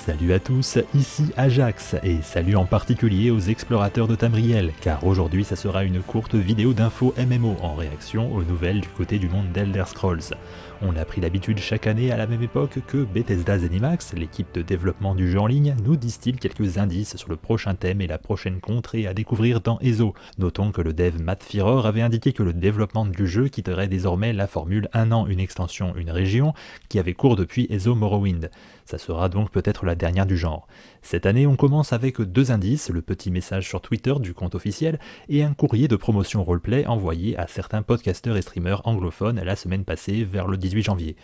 Salut à tous, ici Ajax, et salut en particulier aux explorateurs de Tamriel, car aujourd'hui ça sera une courte vidéo d'infos MMO en réaction aux nouvelles du côté du monde d'Elder Scrolls. On a pris l'habitude chaque année à la même époque que Bethesda Zenimax, l'équipe de développement du jeu en ligne, nous distille quelques indices sur le prochain thème et la prochaine contrée à découvrir dans ESO. Notons que le dev Matt Firor avait indiqué que le développement du jeu quitterait désormais la formule un an, une extension, une région, qui avait cours depuis ESO Morrowind. Ça sera donc peut-être la dernière du genre. Cette année, on commence avec deux indices, le petit message sur Twitter du compte officiel et un courrier de promotion roleplay envoyé à certains podcasteurs et streamers anglophones la semaine passée vers le 18 janvier.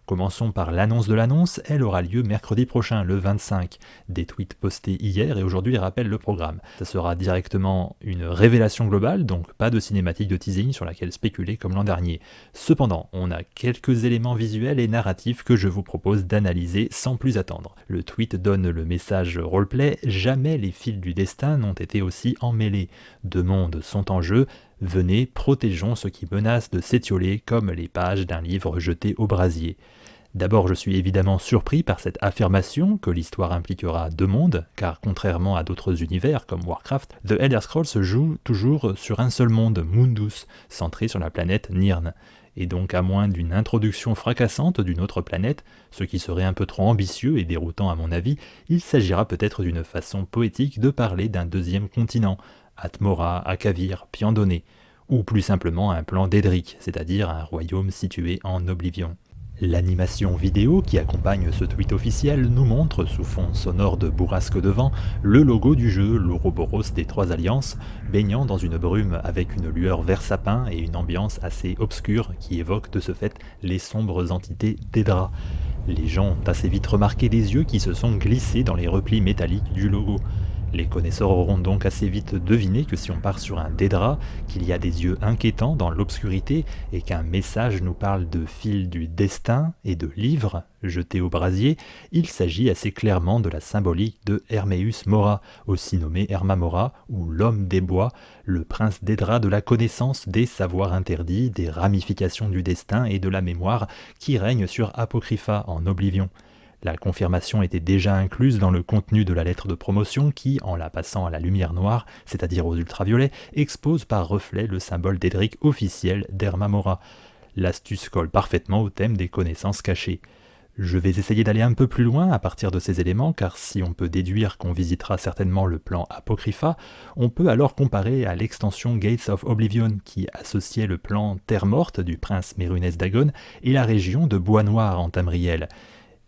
Commençons par l'annonce de l'annonce, elle aura lieu mercredi prochain, le 25. Des tweets postés hier et aujourd'hui rappellent le programme. Ça sera directement une révélation globale, donc pas de cinématique de teasing sur laquelle spéculer comme l'an dernier. Cependant, on a quelques éléments visuels et narratifs que je vous propose d'analyser sans plus attendre. Le tweet donne le message roleplay « Jamais les fils du destin n'ont été aussi emmêlés. Deux mondes sont en jeu. Venez, protégeons ceux qui menacent de s'étioler comme les pages d'un livre jeté au brasier. » D'abord, je suis évidemment surpris par cette affirmation que l'histoire impliquera deux mondes, car contrairement à d'autres univers comme Warcraft, The Elder Scrolls se joue toujours sur un seul monde, Mundus, centré sur la planète Nirn. Et donc à moins d'une introduction fracassante d'une autre planète, ce qui serait un peu trop ambitieux et déroutant à mon avis, il s'agira peut-être d'une façon poétique de parler d'un deuxième continent, Atmora, Akavir, Piandone, ou plus simplement un plan d'Edric, c'est-à-dire un royaume situé en Oblivion. L'animation vidéo qui accompagne ce tweet officiel nous montre, sous fond sonore de bourrasque de vent, le logo du jeu, l'Ouroboros des Trois Alliances, baignant dans une brume avec une lueur vert sapin et une ambiance assez obscure qui évoque de ce fait les sombres entités d'Edra. Les gens ont assez vite remarqué les yeux qui se sont glissés dans les replis métalliques du logo. Les connaisseurs auront donc assez vite deviné que si on part sur un Daedra, qu'il y a des yeux inquiétants dans l'obscurité et qu'un message nous parle de fil du destin et de livres jetés au brasier, il s'agit assez clairement de la symbolique de Hermaeus Mora, aussi nommé Hermamora, ou l'homme des bois, le prince Daedra de la connaissance des savoirs interdits, des ramifications du destin et de la mémoire qui règne sur Apocrypha en Oblivion. La confirmation était déjà incluse dans le contenu de la lettre de promotion qui, en la passant à la lumière noire, c'est-à-dire aux ultraviolets, expose par reflet le symbole d'Edric officiel d'Hermamora. L'astuce colle parfaitement au thème des connaissances cachées. Je vais essayer d'aller un peu plus loin à partir de ces éléments, car si on peut déduire qu'on visitera certainement le plan Apocrypha, on peut alors comparer à l'extension Gates of Oblivion qui associait le plan Terre Morte du prince Mérunès Dagon et la région de Bois Noir en Tamriel.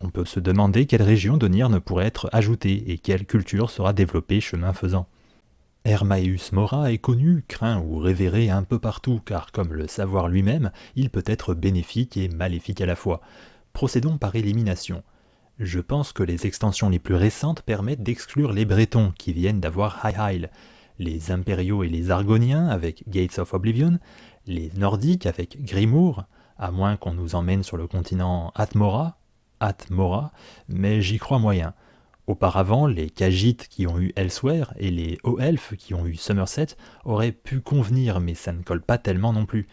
On peut se demander quelle région de Nirn pourrait être ajoutée et quelle culture sera développée chemin faisant. Hermaeus Mora est connu, craint ou révéré un peu partout, car comme le savoir lui-même, il peut être bénéfique et maléfique à la fois. Procédons par élimination. Je pense que les extensions les plus récentes permettent d'exclure les Bretons qui viennent d'avoir High Isle, les Impériaux et les Argoniens avec Gates of Oblivion, les Nordiques avec Grimour, à moins qu'on nous emmène sur le continent Atmora, mais j'y crois moyen. Auparavant, les Khajiits qui ont eu Elsewhere et les Hauts-Elfes qui ont eu Somerset auraient pu convenir, mais ça ne colle pas tellement non plus.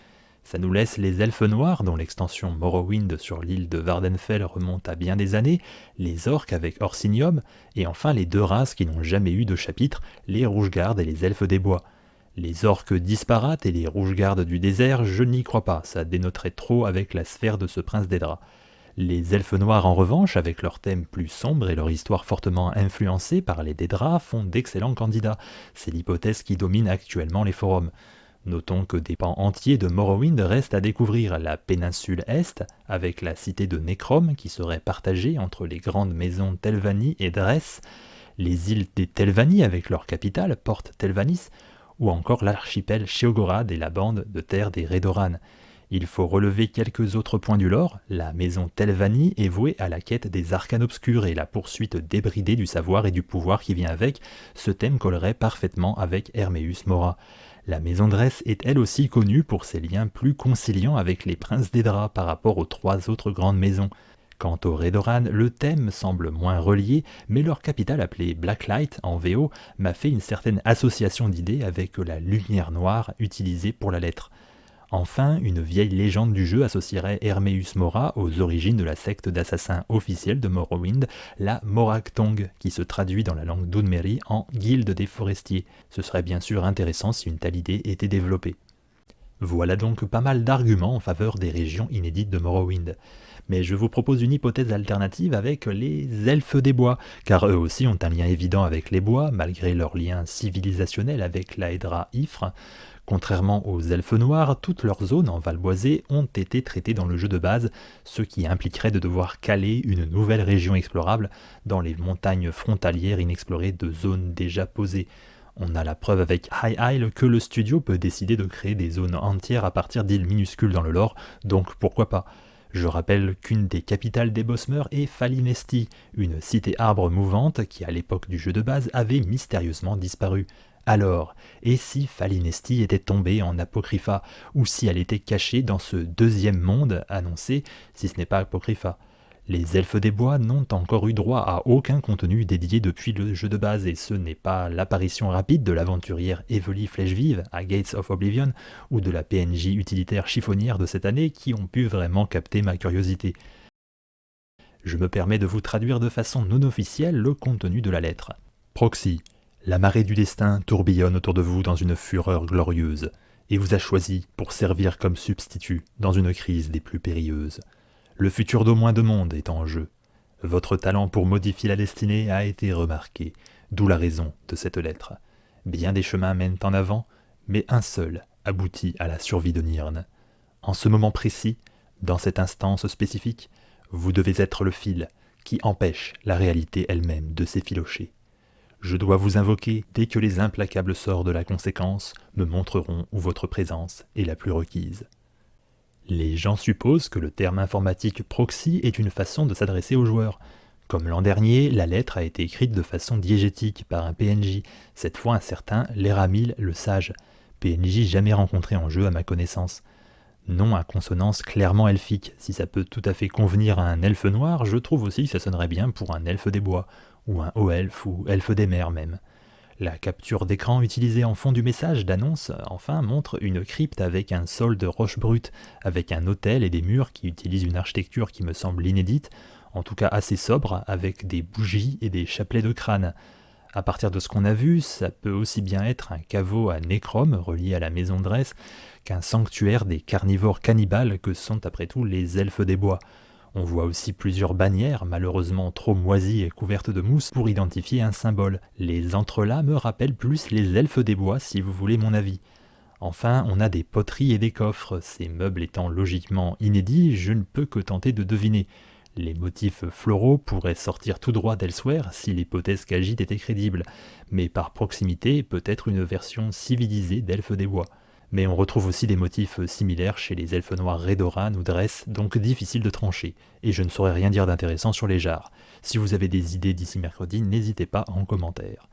Ça nous laisse les Elfes Noirs, dont l'extension Morrowind sur l'île de Vardenfell remonte à bien des années, les Orques avec Orsinium, et enfin les deux races qui n'ont jamais eu de chapitre, les Rougegardes et les Elfes des Bois. Les Orques disparates et les Rougegardes du désert, je n'y crois pas, ça dénoterait trop avec la sphère de ce prince d'Edra. Les Elfes Noirs en revanche, avec leur thème plus sombre et leur histoire fortement influencée par les Daedra, font d'excellents candidats. C'est l'hypothèse qui domine actuellement les forums. Notons que des pans entiers de Morrowind restent à découvrir, la péninsule Est, avec la cité de Necrom qui serait partagée entre les grandes maisons Telvanni et Dress, les îles des Telvanni avec leur capitale, Port Telvannis, ou encore l'archipel Sheogorath et la bande de terre des Redoran. Il faut relever quelques autres points du lore. La maison Telvanni est vouée à la quête des arcanes obscurs et la poursuite débridée du savoir et du pouvoir qui vient avec. Ce thème collerait parfaitement avec Hermaeus Mora. La maison Dress est elle aussi connue pour ses liens plus conciliants avec les princes d'Edra par rapport aux trois autres grandes maisons. Quant aux Redoran, le thème semble moins relié, mais leur capitale appelée Blacklight en VO m'a fait une certaine association d'idées avec la lumière noire utilisée pour la lettre. Enfin, une vieille légende du jeu associerait Herméus Mora aux origines de la secte d'assassins officielle de Morrowind, la Morakthong, qui se traduit dans la langue d'Unmeri en Guilde des forestiers. Ce serait bien sûr intéressant si une telle idée était développée. Voilà donc pas mal d'arguments en faveur des régions inédites de Morrowind. Mais je vous propose une hypothèse alternative avec les elfes des bois, car eux aussi ont un lien évident avec les bois, malgré leur lien civilisationnel avec l'Aedra Ifre. Contrairement aux elfes noirs, toutes leurs zones en Valboisée ont été traitées dans le jeu de base, ce qui impliquerait de devoir caler une nouvelle région explorable dans les montagnes frontalières inexplorées de zones déjà posées. On a la preuve avec High Isle que le studio peut décider de créer des zones entières à partir d'îles minuscules dans le lore, donc pourquoi pas. Je rappelle qu'une des capitales des Bosmer est Falinesti, une cité arbre mouvante qui à l'époque du jeu de base avait mystérieusement disparu. Alors, et si Falinesti était tombée en Apocrypha, ou si elle était cachée dans ce deuxième monde annoncé, si ce n'est pas Apocrypha? Les elfes des bois n'ont encore eu droit à aucun contenu dédié depuis le jeu de base, et ce n'est pas l'apparition rapide de l'aventurière Evely Flèchevive à Gates of Oblivion ou de la PNJ utilitaire chiffonnière de cette année qui ont pu vraiment capter ma curiosité. Je me permets de vous traduire de façon non officielle le contenu de la lettre. Proxy, la marée du destin tourbillonne autour de vous dans une fureur glorieuse, et vous a choisi pour servir comme substitut dans une crise des plus périlleuses. Le futur d'au moins deux mondes est en jeu. Votre talent pour modifier la destinée a été remarqué, d'où la raison de cette lettre. Bien des chemins mènent en avant, mais un seul aboutit à la survie de Nirn. En ce moment précis, dans cette instance spécifique, vous devez être le fil qui empêche la réalité elle-même de s'effilocher. Je dois vous invoquer dès que les implacables sorts de la conséquence me montreront où votre présence est la plus requise. Les gens supposent que le terme informatique proxy est une façon de s'adresser aux joueurs. Comme l'an dernier, la lettre a été écrite de façon diégétique par un PNJ, cette fois un certain Léramil le Sage, PNJ jamais rencontré en jeu à ma connaissance. Nom à consonance clairement elfique, si ça peut tout à fait convenir à un elfe noir, je trouve aussi que ça sonnerait bien pour un elfe des bois, ou un haut elfe ou elfe des mers même. La capture d'écran utilisée en fond du message d'annonce, enfin, montre une crypte avec un sol de roche brute, avec un autel et des murs qui utilisent une architecture qui me semble inédite, en tout cas assez sobre, avec des bougies et des chapelets de crâne. À partir de ce qu'on a vu, ça peut aussi bien être un caveau à nécrome relié à la maison de Dress qu'un sanctuaire des carnivores cannibales que sont après tout les elfes des bois. On voit aussi plusieurs bannières, malheureusement trop moisies et couvertes de mousse, pour identifier un symbole. Les entrelacs me rappellent plus les elfes des bois, si vous voulez mon avis. Enfin, on a des poteries et des coffres. Ces meubles étant logiquement inédits, je ne peux que tenter de deviner. Les motifs floraux pourraient sortir tout droit d'Elsewhere si l'hypothèse qu'agite était crédible, mais par proximité, peut-être une version civilisée d'elfes des bois. Mais on retrouve aussi des motifs similaires chez les elfes noirs Redoran ou Dress, donc difficile de trancher, et je ne saurais rien dire d'intéressant sur les jarres. Si vous avez des idées d'ici mercredi, n'hésitez pas en commentaire.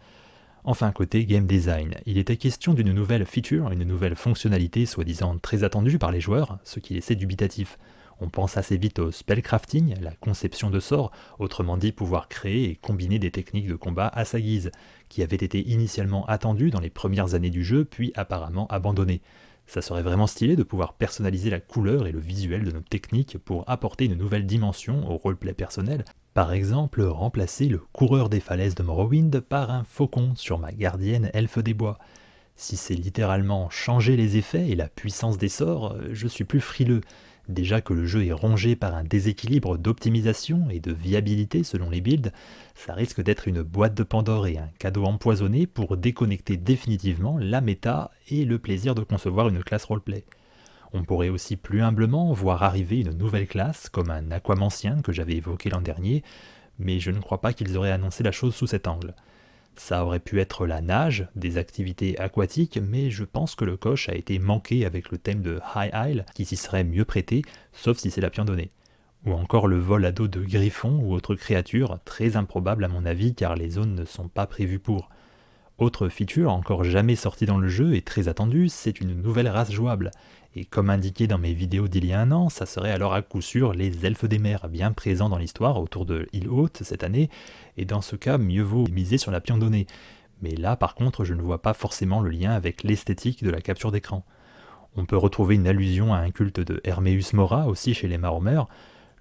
Enfin, côté game design, il était question d'une nouvelle feature, une nouvelle fonctionnalité soi-disant très attendue par les joueurs, ce qui laissait dubitatif. On pense assez vite au spellcrafting, la conception de sorts, autrement dit pouvoir créer et combiner des techniques de combat à sa guise, qui avait été initialement attendu dans les premières années du jeu, puis apparemment abandonné. Ça serait vraiment stylé de pouvoir personnaliser la couleur et le visuel de nos techniques pour apporter une nouvelle dimension au roleplay personnel. Par exemple, remplacer le coureur des falaises de Morrowind par un faucon sur ma gardienne elfe des bois. Si c'est littéralement changer les effets et la puissance des sorts, je suis plus frileux. Déjà que le jeu est rongé par un déséquilibre d'optimisation et de viabilité selon les builds, ça risque d'être une boîte de Pandore et un cadeau empoisonné pour déconnecter définitivement la méta et le plaisir de concevoir une classe roleplay. On pourrait aussi plus humblement voir arriver une nouvelle classe, comme un aquamancien que j'avais évoqué l'an dernier, mais je ne crois pas qu'ils auraient annoncé la chose sous cet angle. Ça aurait pu être la nage, des activités aquatiques, mais je pense que le coche a été manqué avec le thème de High Isle, qui s'y serait mieux prêté, sauf si c'est la donnée. Ou encore le vol à dos de griffons ou autres créatures, très improbable à mon avis car les zones ne sont pas prévues pour. Autre feature encore jamais sortie dans le jeu et très attendue, c'est une nouvelle race jouable. Et comme indiqué dans mes vidéos d'il y a un an, ça serait alors à coup sûr les elfes des mers, bien présents dans l'histoire autour de Île Haute cette année, et dans ce cas mieux vaut miser sur la donnée. Mais là par contre je ne vois pas forcément le lien avec l'esthétique de la capture d'écran. On peut retrouver une allusion à un culte de Herméus Mora aussi chez les Maromeurs.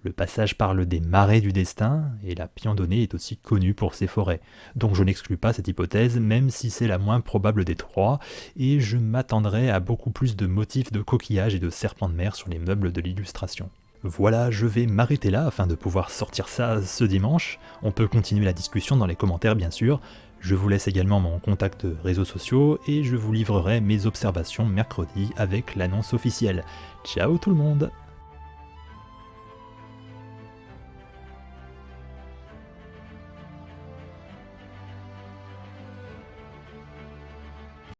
Le passage parle des marais du destin, et la Piandonée est aussi connue pour ses forêts. Donc je n'exclus pas cette hypothèse, même si c'est la moins probable des trois, et je m'attendrai à beaucoup plus de motifs de coquillages et de serpents de mer sur les meubles de l'illustration. Voilà, je vais m'arrêter là afin de pouvoir sortir ça ce dimanche. On peut continuer la discussion dans les commentaires bien sûr. Je vous laisse également mon contact de réseaux sociaux et je vous livrerai mes observations mercredi avec l'annonce officielle. Ciao tout le monde!